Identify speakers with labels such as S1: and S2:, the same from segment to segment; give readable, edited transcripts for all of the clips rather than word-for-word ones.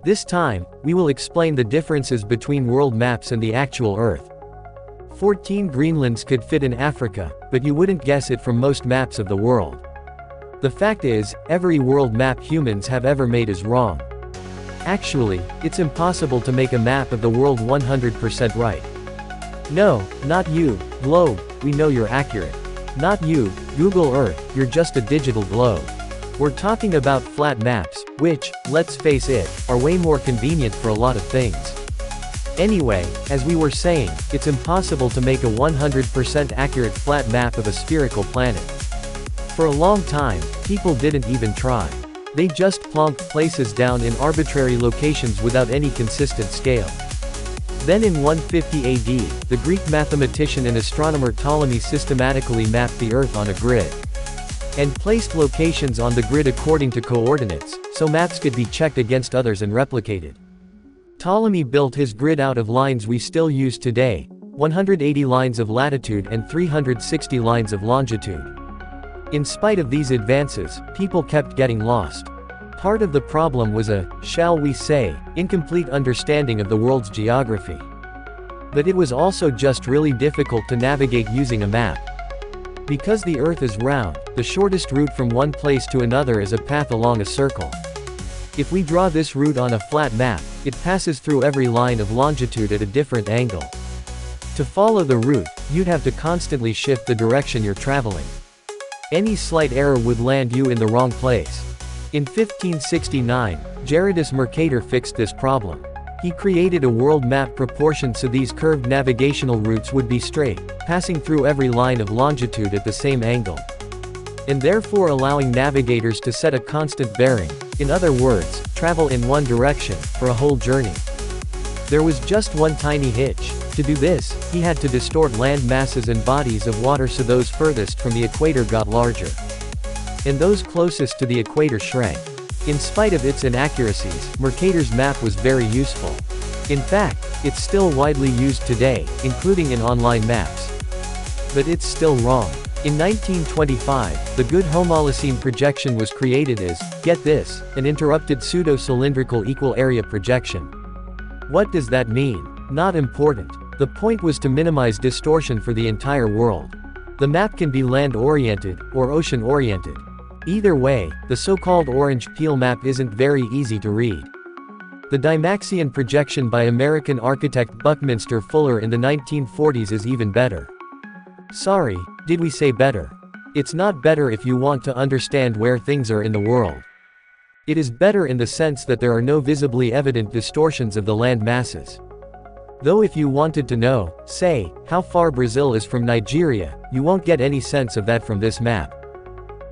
S1: This time, we will explain the differences between world maps and the actual Earth. 14 Greenlands could fit in Africa, but you wouldn't guess it from most maps of the world. The fact is, every world map humans have ever made is wrong. Actually, it's impossible to make a map of the world 100% right. No, not you, globe, we know you're accurate. Not you, Google Earth, you're just a digital globe. We're talking about flat maps, which, let's face it, are way more convenient for a lot of things. Anyway, as we were saying, it's impossible to make a 100% accurate flat map of a spherical planet. For a long time, people didn't even try. They just plonked places down in arbitrary locations without any consistent scale. Then in 150 AD, the Greek mathematician and astronomer Ptolemy systematically mapped the Earth on a grid and placed locations on the grid according to coordinates, so maps could be checked against others and replicated. Ptolemy built his grid out of lines we still use today, 180 lines of latitude and 360 lines of longitude. In spite of these advances, people kept getting lost. Part of the problem was a, shall we say, incomplete understanding of the world's geography. But it was also just really difficult to navigate using a map. Because the Earth is round, the shortest route from one place to another is a path along a circle. If we draw this route on a flat map, it passes through every line of longitude at a different angle. To follow the route, you'd have to constantly shift the direction you're traveling. Any slight error would land you in the wrong place. In 1569, Gerardus Mercator fixed this problem. He created a world map proportioned so these curved navigational routes would be straight, passing through every line of longitude at the same angle, and therefore allowing navigators to set a constant bearing, in other words, travel in one direction, for a whole journey. There was just one tiny hitch. To do this, he had to distort land masses and bodies of water so those furthest from the equator got larger, and those closest to the equator shrank. In spite of its inaccuracies, Mercator's map was very useful. In fact, it's still widely used today, including in online maps. But it's still wrong. In 1925, the good homolocene projection was created as, get this, an interrupted pseudo-cylindrical equal area projection. What does that mean? Not important. The point was to minimize distortion for the entire world. The map can be land-oriented, or ocean-oriented. Either way, the so-called orange peel map isn't very easy to read. The Dymaxion projection by American architect Buckminster Fuller in the 1940s is even better. Sorry, did we say better? It's not better if you want to understand where things are in the world. It is better in the sense that there are no visibly evident distortions of the land masses. Though if you wanted to know, say, how far Brazil is from Nigeria, you won't get any sense of that from this map.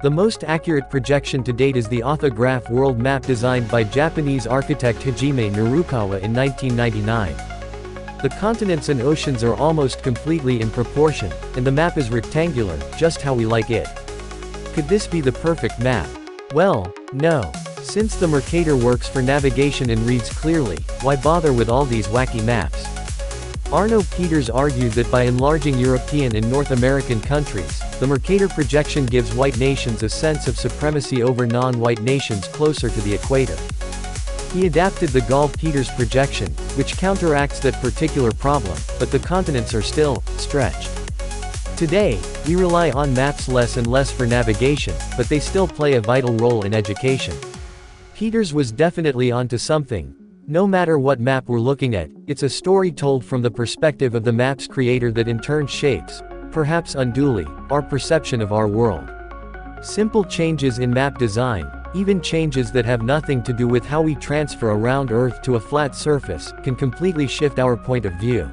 S1: The most accurate projection to date is the orthograph world map designed by Japanese architect Hajime Narukawa in 1999. The continents and oceans are almost completely in proportion, and the map is rectangular, just how we like it. Could this be the perfect map? Well, no. Since the Mercator works for navigation and reads clearly, why bother with all these wacky maps? Arno Peters argued that by enlarging European and North American countries, the Mercator projection gives white nations a sense of supremacy over non-white nations closer to the equator. He adapted the Gall-Peters projection, which counteracts that particular problem, but the continents are still stretched. Today, we rely on maps less and less for navigation, but they still play a vital role in education. Peters was definitely onto something. No matter what map we're looking at, it's a story told from the perspective of the map's creator that in turn shapes, perhaps unduly, our perception of our world. Simple changes in map design, even changes that have nothing to do with how we transfer a round Earth to a flat surface, can completely shift our point of view.